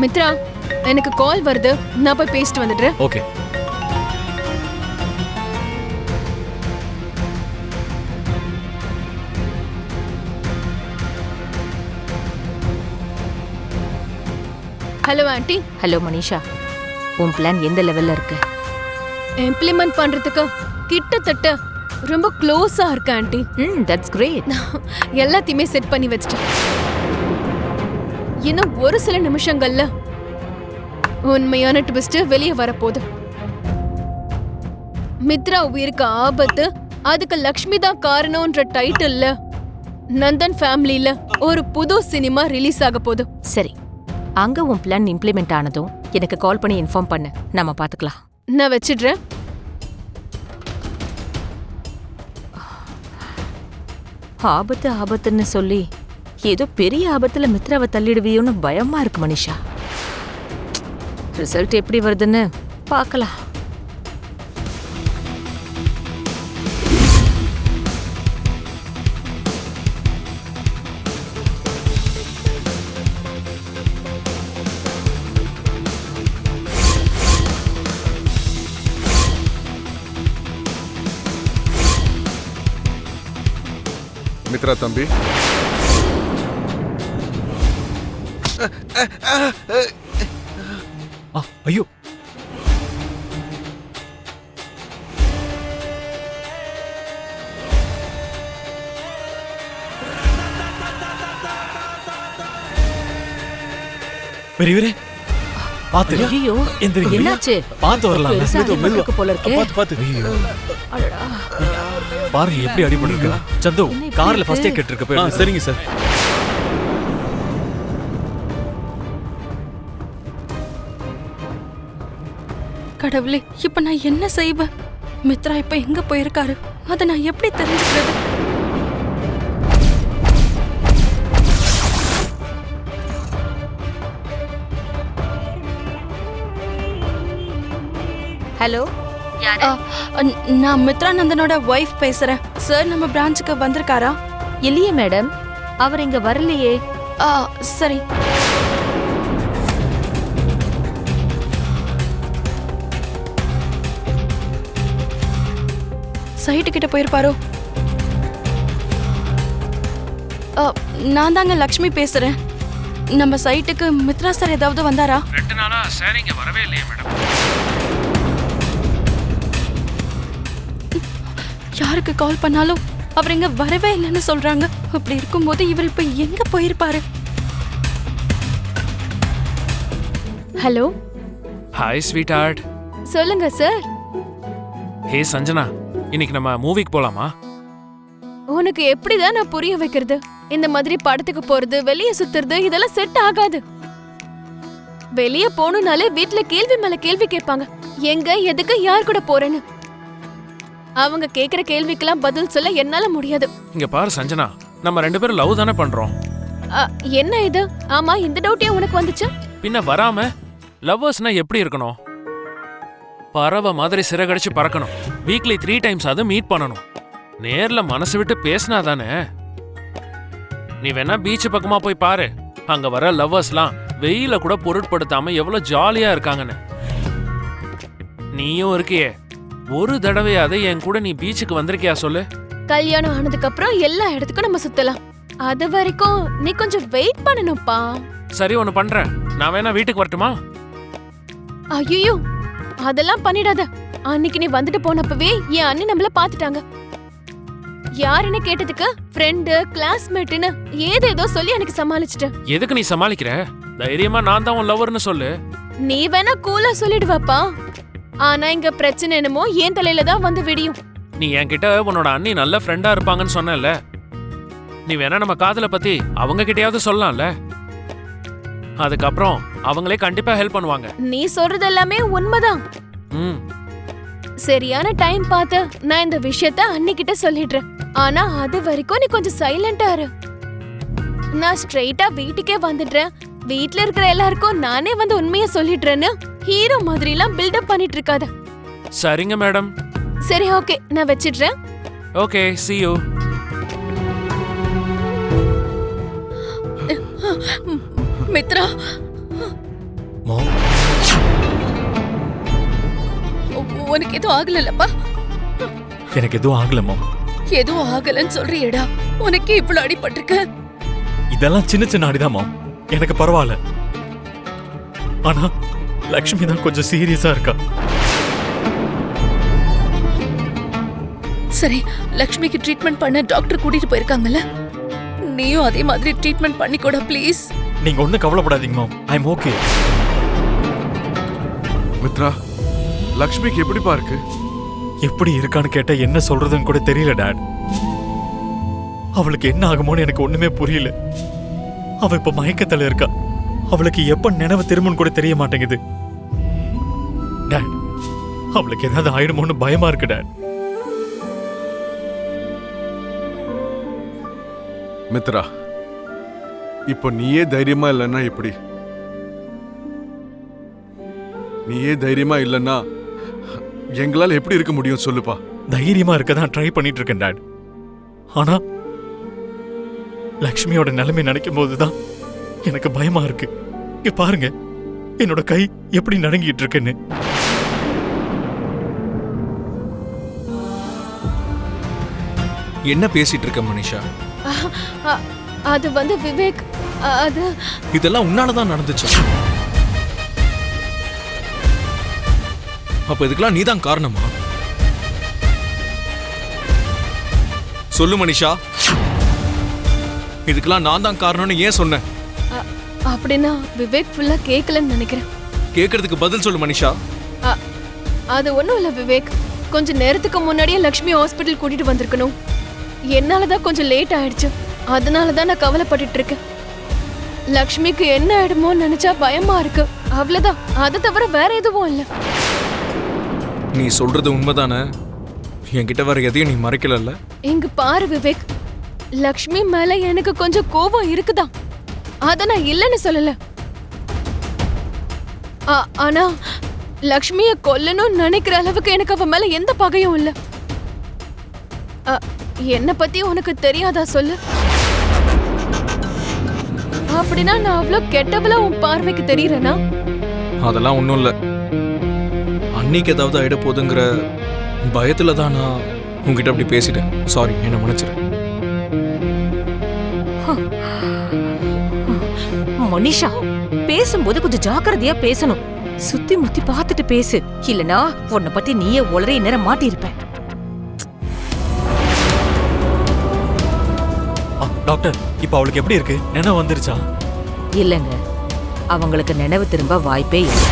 மித்ரா, எனக்கு கால் வருது, நான் போய் பேசிட்டு வந்துடுறேன். Okay. Hello aunty. Hello Manisha, உன் பிளான் எந்த லெவல்ல இருக்கு? இம்ப்ளிமெண்ட் பண்றதுக்கு கிட்டத்தட்ட ரொம்ப க்ளோஸா இருக்கு ஆண்டி. That's great. எல்லாத்தையுமே செட் பண்ணி வச்சிட்டேன். இன்னும் ஒரு சில நிமிஷங்கள்ல உண்மையான ட்விஸ்ட் வெளியே வரப்போகுது. மித்ரா உயிருக்கு ஆபத்து, அதுக்கு லக்ஷ்மி தான் காரணம்ன்ற டைட்டில்ல நந்தன் ஃபேமிலில ஒரு புது சினிமா ரிலீஸ் ஆக போகுது. சரி, அங்க உன் பிளான் இம்ப்ளிமெண்ட் ஆனதும் எனக்கு கால் பண்ணி இன்ஃபார்ம் பண்ணு, நாம பாத்துக்கலாம். நான் வச்சிடுறேன். ஆபத்து ஆபத்துன்னு சொல்லி ஏதோ பெரிய ஆபத்துல மித்ராவை தள்ளிடுவியோன்னு பயமா இருக்கு மனிஷா. ரிசல்ட் எப்படி வருதுன்னு பார்க்கலாம். மித்ரா தம்பி, ஐயோ, பெரியவரே பாத்து. ஐயோ, எந்திரிங்க. என்னாச்சு? பாத்து வரலாம். பெருசா அடிபட்டிருக்கு போல இருக்கே. பாத்து. பாருங்க எப்படி அடிபட்டிருக்கு. சந்து, கார்ல ஃபர்ஸ்ட் எய்ட் கிட் இருக்கு, போய். சரிங்க சார். கடவுளே, இப்ப நான் என்ன செய்வேன்? மித்ரா இப்ப எங்க போயிருக்காரு? அதை நான் எப்படி தெரிஞ்சுக்கிறது? ஹலோ, நான் மித்ரா நந்தனோட ஒய்ஃப் பேசுறேன். சார் நம்ம பிரான்ச்சுக்கு வந்திருக்காரா? இல்லையே மேடம், அவர் இங்க வரலையே. சரி. சைட்டு கிட்ட போயிருப்பாரோ? நான் தாங்க லக்ஷ்மி பேசுறேன். நம்ம சைட்டுக்கு மித்ரா சார் ஏதாவது வந்தாரா? 2 நாளா சார் இங்க வரவே இல்லையே மேடம். யாருக்கு கால் பண்ணாலும் அவர் இங்க வரவே இல்லைன்னு சொல்றாங்க. அப்படி இருக்கும்போது இவர் இப்ப எங்க போயிருப்பாரு? ஹலோ. Hi sweetheart. சொல்லுங்க சார். ஹே சஞ்சனா, இன்னைக்கு நம்ம மூவிக்கு போலாமா? உனக்கு எப்படிதான் நான் புரிய வைக்கிறது? இந்த மாதிரி படத்துக்கு போறது, வெளியே சுத்துறது இதெல்லாம் செட் ஆகாது. வெளியே போகணும்னாலே வீட்டுல கேள்வி மேல கேள்வி கேட்பாங்க. எங்க, எதுக்கு, யார் கூட போறேன்னு. அவங்க கேக்குற கேள்விக்கெல்லாம் பதில் சொல்ல என்னால முடியாது. இங்க பாரு சஞ்சனா, நம்ம 2 பேரும் லவ் தானே பண்றோம். என்ன இது? ஆமா, இந்த டவுட்டே உனக்கு வந்துச்சு? பின்ன வராம. லவ்வர்ஸ்னா எப்படி இருக்கணும்? பறவை மாதிரி சிறகடிச்சு பறக்கணும். வீக்லி 3 டைம்ஸ் அது மீட் பண்ணணும். நேர்ல மனசு விட்டு பேசினா தானே. நீ வேணா பீச் பக்கமா போய் பாரு. அங்க வர லவ்வர்ஸ்லாம் வெயில கூட பொருட்படுத்தாம எவ்வளவு ஜாலியா இருக்காங்கன்னு. நீயும் இருக்கியே, ஒரு தடவையாவது என் கூட நீ பீச்சுக்கு வந்திருக்கியா சொல்லு? கல்யாணம் ஆனதுக்கு அப்புறம் எல்லா இடத்துக்கும் நம்ம சுத்தலாம். அது வரைக்கும் நீ கொஞ்சம் வெயிட் பண்ணணும்ப்பா. சரி, ஒன்னு பண்றேன். நான் வேணா வீட்டுக்கு வரட்டுமா? ஐயோ, அதெல்லாம் பண்ணிடாத. அன்னைக்கு நீ வந்துட்டு போனப்பவே என் அண்ணி நம்மள பாத்துட்டாங்க. யாருன்னு கேட்டதுக்கு ஃப்ரெண்டு, கிளாஸ்மேட்னு ஏதேதோ சொல்லி எனக்கு சமாளிச்சிட்டேன். எதுக்கு நீ சமாளிக்கிற? தைரியமா நான் தான் உன் லவர்னு சொல்லு. நீ வேணா கூலா சொல்லிடுவாப்பா. ஆனா இங்க பிரச்சனை என்னமோ ஏன் தலையில தான் வந்து விடியும். நீ என்கிட்ட உன்னோட அண்ணி நல்ல ஃப்ரெண்டா இருப்பாங்கன்னு சொன்னல. நீ வேணா நம்ம காதல பத்தி அவங்க கிட்டயாவது சொல்லலாம்ல. அதுக்கப்புறம் அவங்களே கண்டிப்பா ஹெல்ப் பண்ணுவாங்க. நீ சொல்றது எல்லாமே உண்மைதான். சரியான டைம் பார்த்து நான் இந்த விஷயத்த அன்னிக்கிட்ட சொல்லிடுறேன். ஆனா அது வரைக்கும் நீ கொஞ்சம் சைலண்டா இரு. நான் ஸ்ட்ரெயிட்டா வீட்டுக்கே வந்துடுறேன். வீட்ல இருக்கிற எல்லாருக்கும் நானே வந்து உண்மையை சொல்லிடுறேன்னு ஹீரோ மாதிரி எல்லாம் பில்டப் பண்ணிட்டு இருக்காத. சரிங்க மேடம். சரி, ஓகே, நான் வச்சிடுறேன். Okay, see you. மித்ரா, மாம் உனக்கு எதுவும் ஆகலப்பா? எனக்கு எதுவும் ஆகல மாம். எதுவும் ஆகலன்னு சொல்றியேடா, உனக்கே இவ்வளவு அடிபட்டிருக்க. இதெல்லாம் சின்ன சின்ன அடிதான் மாம், எனக்கு பரவாயில்ல. ஆனா லக்ஷ்மி தான் கொஞ்சம் சீரியஸா இருக்கா. சரி, லக்ஷ்மிக்கு ட்ரீட்மெண்ட் பண்ண டாக்டர் கூட்டிட்டு போயிருக்காங்கல்ல, நீயும் அதே மாதிரி ட்ரீட்மெண்ட் பண்ணிக்கூட ப்ளீஸ். நீங்க ஒண்ணும் கவலைப்படாதீங்க மாம், ஐ எம் ஓகே. மித்ரா, லக்ஷ்மிக்கு எப்படிப்பா இருக்கு? எப்படி இருக்கான்னு கேட்டா என்ன சொல்றதுன்னு கூட தெரியல டாட். அவளுக்கு என்ன ஆகுமோன்னு எனக்கு ஒண்ணுமே புரியல. அவ இப்ப மயக்கத்துல இருக்கா. அவளுக்கு எப்ப நினைவு திரும்புன்னு கூட தெரிய மாட்டேங்குது டாட். அவளுக்கு ஏதாவது ஆயிடுமோன்னு பயமா இருக்கு டாட். மித்ரா, இப்போ நீயே தைரியமா இல்லைன்னா எப்படி? நீயே தைரியமா இல்லைன்னா எங்களால எப்படி இருக்க முடியும் சொல்லுப்பா. தைரியமா இருக்க தான் ட்ரை பண்ணிட்டு இருக்கேன் டாட். ஆனா லக்ஷ்மியோட நிலைமை நினைக்கும் போதுதான் எனக்கு பயமா இருக்கு. இங்க பாருங்க, என்னோட கை எப்படி நடுங்கிட்டு இருக்குன்னு. என்ன பேசிட்டு இருக்க மனிஷா? அது வந்து விவேக், அது இதெல்லாம் உன்னாலதான் நடந்துச்சா? அப்ப இதுக்கெல்லாம் நீதான் காரணமா? சொல்லு மனிஷா, இதுக்கெல்லாம் நான் தான் காரணம்னு ஏன் சொன்னேன்? அப்படின்னா விவேக் ஃபுல்லா கேட்கலன்னு நினைக்கிறேன். கேக்குறதுக்கு பதில் சொல்லு மனிஷா. அது ஒண்ணும் இல்ல விவேக், கொஞ்ச நேரத்துக்கு முன்னாடியே லக்ஷ்மி ஹாஸ்பிட்டல் கூட்டிட்டு வந்திருக்கணும். என்னாலதான் கொஞ்சம் லேட் ஆயிடுச்சு, அதனாலதான் நான் கவலைப்பட்டுட்டு இருக்கேன். லக்ஷ்மிக்கு என்ன ஆயிடுமோன்னு நினைச்சா பயமா இருக்கு, அவ்வளவுதான். அதை தவிர வேற எதுவும் இல்ல. நீ சொல்றது உண்மைதானே? என்கிட்ட வர எதையும் நீ மறைக்கலல்ல? இங்க பாரு விவேக், லக்ஷ்மி மேல எனக்கு கொஞ்சம் கோபம் இருக்குதான், அத நான் இல்லைன்னு சொல்லல. ஆனா லக்ஷ்மிய கொல்லணும்னு நினைக்கிற அளவுக்கு எனக்கு அவ மேல எந்த பகையும் இல்ல. என்ன பத்தி உனக்கு தெரியாதா சொல்லு? அப்படின்னா நான் அவ்வளவு கெட்டவளா உன் பார்வைக்கு தெரியறேனா? அதெல்லாம் ஒண்ணும் இல்ல. அன்னைக்கு ஏதாவது ஆயிட போதுங்கிற பயத்துல தான் நான் உங்ககிட்ட அப்படி பேசிட்டேன். சாரி, என்ன மன்னிச்சிரு. மனிஷா, பேசும்போது கொஞ்சம் ஜாக்கிரதையா பேசணும். சுத்தி முத்தி பார்த்துட்டு பேசு, இல்லனா உன்னை பத்தி நீயே ஒளரே நேரம் மாட்டியிருப்ப. டாக்டர், இப்ப அவளுக்கு எப்படி இருக்கு? நினைவு வந்துருச்சா? இல்லங்க, அவங்களுக்கு நினைவு திரும்ப வாய்ப்பே இல்லை.